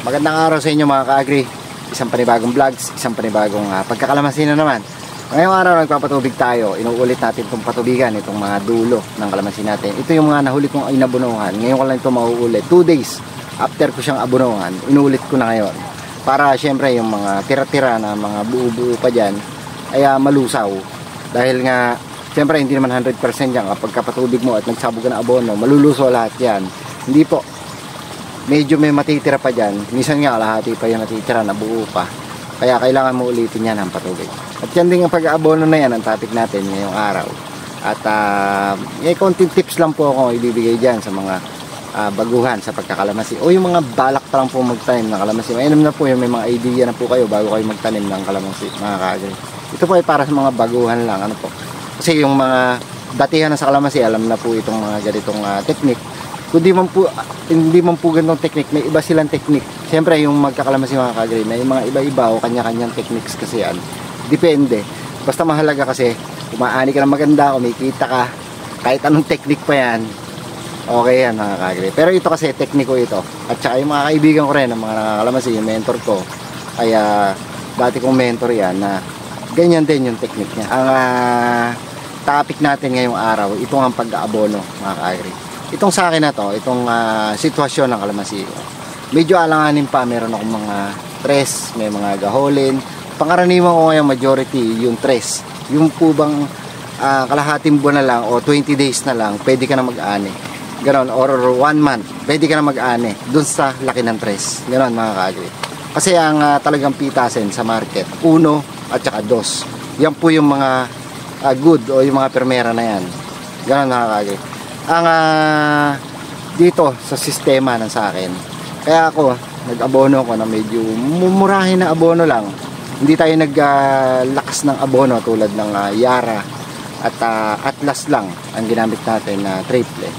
Magandang araw sa inyo mga ka-agri. Isang panibagong vlogs, isang panibagong pagkakalamansi na naman. Ngayong araw nagpapatubig tayo. Inuulit natin itong patubigan, itong mga dulo ng kalamansi natin. Ito yung mga nahuli kong inabunuhan. Ngayon ko lang ito mauulit. 2 days after ko siyang abunuhan, inuulit ko na ngayon. Para syempre yung mga tira-tira na mga buo-buo pa dyan ay malusaw. Dahil nga syempre hindi naman 100% yan. Kapag kapatubig mo at nagsabog ka na abono, maluluso lahat yan. Hindi po. Medyo may matitira pa dyan. Minsan nga kalahati pa yung natitira na buo pa. Kaya kailangan mo ulitin yan ang patubig. At yan din ang pag-aabono na yan ang topic natin ngayong araw. At may konting tips lang po ako ibibigay dyan sa mga baguhan sa pagkakalamansi. O yung mga balak pa lang po magtanim ng kalamansi. Mainam na po yung may mga idea na po kayo bago kayo magtanim ng kalamansi, mga ka-agri. Ito po ay para sa mga baguhan lang. Ano po? Kasi yung mga datihan na sa kalamansi, alam na po itong mga ganitong technique. Kundi hindi man po ganitong technique, may iba silang technique. Siyempre yung magkakalamansi mga ka-agri, may mga iba-iba o kanya-kanyang techniques kasi yan. Depende. Basta mahalaga kasi, kumaani ka ng maganda, kumikita ka, kahit anong technique pa yan, okay yan mga ka-agri. Pero ito kasi, tekniko ito. At saka yung mga kaibigan ko rin, ng mga nakakalamansi, yung mentor ko, kaya dati kong mentor yan, na ganyan din yung technique niya. Ang topic natin ngayong araw, ito ang pag-aabono mga ka-agri. Itong sa akin na to, itong sitwasyon ng kalamansi, medyo alanganin pa. Meron akong mga tres, may mga gaholin. Pangkaraniwan ko ngayon majority yung tres. Yung po bang kalahating buwan na lang o 20 days na lang, pwede ka na mag-ani. Ganon, or 1 month, pwede ka na mag-ani dun sa laki ng tres. Ganon mga ka-agri. Kasi ang talagang pitasin sa market, 1 at saka 2. Yan po yung mga good o yung mga permera na yan. Ganon mga ka-agri. Ang dito sa sistema ng sa akin, kaya ako nag-abono ko na medyo mumurahin na abono lang. Hindi tayo naglakas ng abono tulad ng Yara at Atlas lang ang ginamit natin na triple.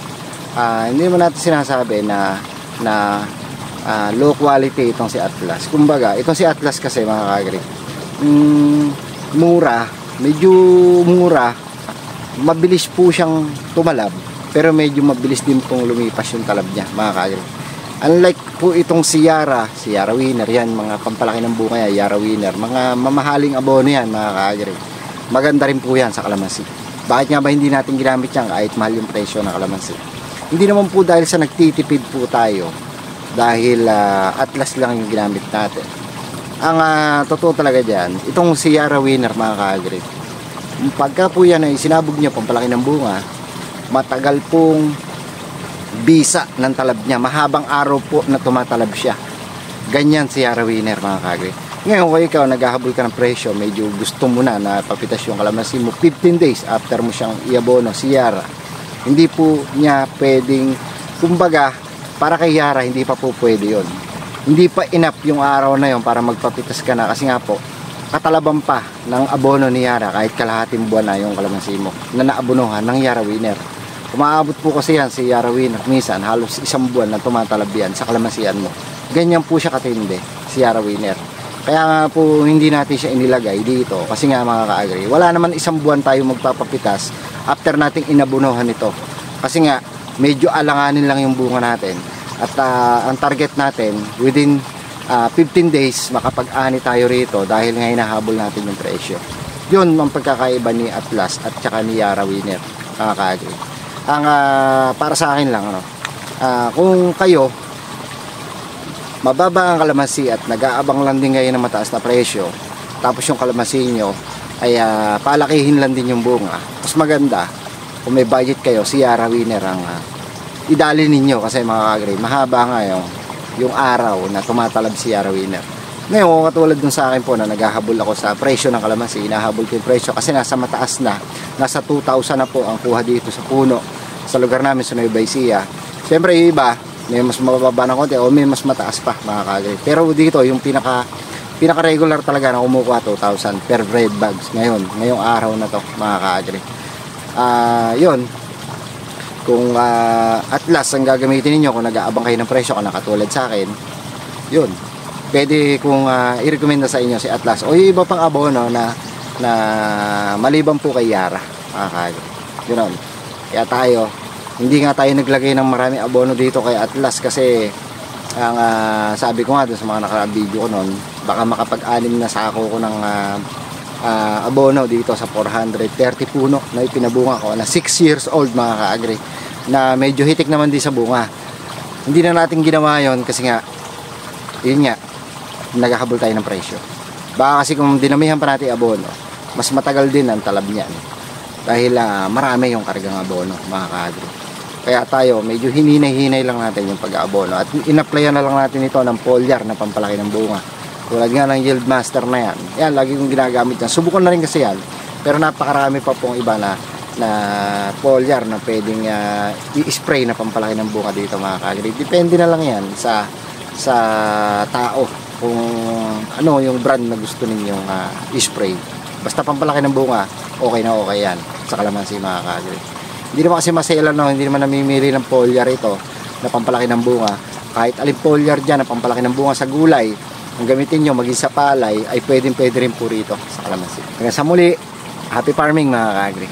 Hindi mo natin sinasabi na low quality itong si Atlas. Kumbaga itong si Atlas kasi mga ka-agri, mura, medyo mura, mabilis po siyang tumalab. Pero medyo mabilis din pong lumipas yung talab niya mga ka-agri. Unlike po itong si Yara Winner, yan mga pampalaki ng bunga yan, Yara Winner, mga mamahaling abono yan mga ka-agri. Maganda rin po yan sa kalamansi. Bakit nga ba hindi natin ginamit yan kahit mahal yung presyo ng kalamansi? Hindi naman po dahil sa nagtitipid po tayo, dahil Atlas lang yung ginamit natin. Ang totoo talaga dyan, itong si Yara Winner mga ka-agri, pagka po yan ay sinabog niya pampalaki ng bunga, matagal pong bisa ng talab niya, mahabang araw po na tumatalab siya. Ganyan si Yara Winner mga ka-agri. Ngayon kung ikaw naghahabol ka ng presyo, medyo gusto mo na papitas yung kalamansi mo 15 days after mo siyang iabono si Yara, hindi po niya pwedeng, kumbaga para kay Yara hindi pa po pwede yon. Hindi pa enough yung araw na yon para magpapitas ka na, kasi nga po katalaban pa ng abono ni Yara kahit kalahating buwan na yung kalamansi mo na naabonohan ng Yara Winner. Umaabot po kasi yan si Yara Winner, minsan halos 1 buwan na tumatalab yan sa kalamansian mo. Ganyan po siya katindi si Yara Winner. Kaya nga po hindi natin siya inilagay dito kasi nga mga ka-agri, wala naman 1 buwan tayo magpapapitas after nating inabonohan ito. Kasi nga medyo alanganin lang yung bunga natin. At ang target natin within 15 days makapag-ani tayo rito dahil nga hinahabol natin yung presyo. Yun ang pagkakaiba ni Atlas at saka ni Yara Winner mga ka-agri. Ang para sa akin lang kung kayo mababa ang kalamansi at nag-aabang lang din ngayon ng mataas na presyo, tapos yung kalamansi nyo ay palakihin lang din yung bunga, mas maganda kung may budget kayo, si Yara Winner ang idali ninyo. Kasi mga ka-agri, mahaba nga yung araw na tumatalab si Yara Winner. Ngayon kung katulad dun sa akin po na naghahabol ako sa presyo ng kalamansi, inahabol ko yung presyo kasi nasa mataas na, nasa 2,000 na po ang kuha dito sa puno sa lugar namin sa Nueva Ecija. Siyempre yung iba may mas mababa na konti o may mas mataas pa mga ka-agri. Pero dito yung pinaka regular talaga na kumukuha 2,000 per bread bags ngayong araw na to mga ka-agri. Yun, kung Atlas ang gagamitin niyo kung nag-aabang kayo ng presyo kung nakatulad sa akin, yun, pwede kung i-recommenda sa inyo si Atlas o yung iba pang abono na maliban po kay Yara mga ka-agri. Yun, kaya tayo hindi nga tayo naglagay ng maraming abono dito kay Atlas kasi Ang sabi ko nga doon sa mga naka-video ko noon, baka makapag-anim na sako ko ng abono dito sa 430 puno na ipinabunga ko na 6 years old mga ka-agri, na medyo hitik naman din sa bunga. Hindi na natin ginawa yon kasi nga yun nga, naghahabol tayo ng presyo. Baka kasi kung dinamihan pa natin abono, mas matagal din ang talab niyan dahil marami yung kargang abono mga ka-agri. Kaya tayo medyo hinay-hinay lang natin yung pag-aabono at in-applyan na lang natin ito ng foliar na pampalaki ng bunga. Tulad nga ng Yield Master na yan. Yan, lagi kong ginagamit yan. Subukan na rin kasi yan. Pero napakarami pa pong iba na foliar na pwedeng i-spray na pampalaki ng bunga dito mga ka-agri. Depende na lang yan sa tao kung ano yung brand na gusto ninyong i-spray. Basta pampalaki ng bunga, okay na okay yan sa kalamansi mga ka-agri. Hindi naman kasi maselan, no? Hindi naman namimili ng foliar ito na pampalaki ng bunga. Kahit alin foliar dyan na pampalaki ng bunga sa gulay, ang gamitin nyo maging sa palay, ay pwede rin po rito sa kalamansi. Hanggang sa muli, happy farming mga ka-agri.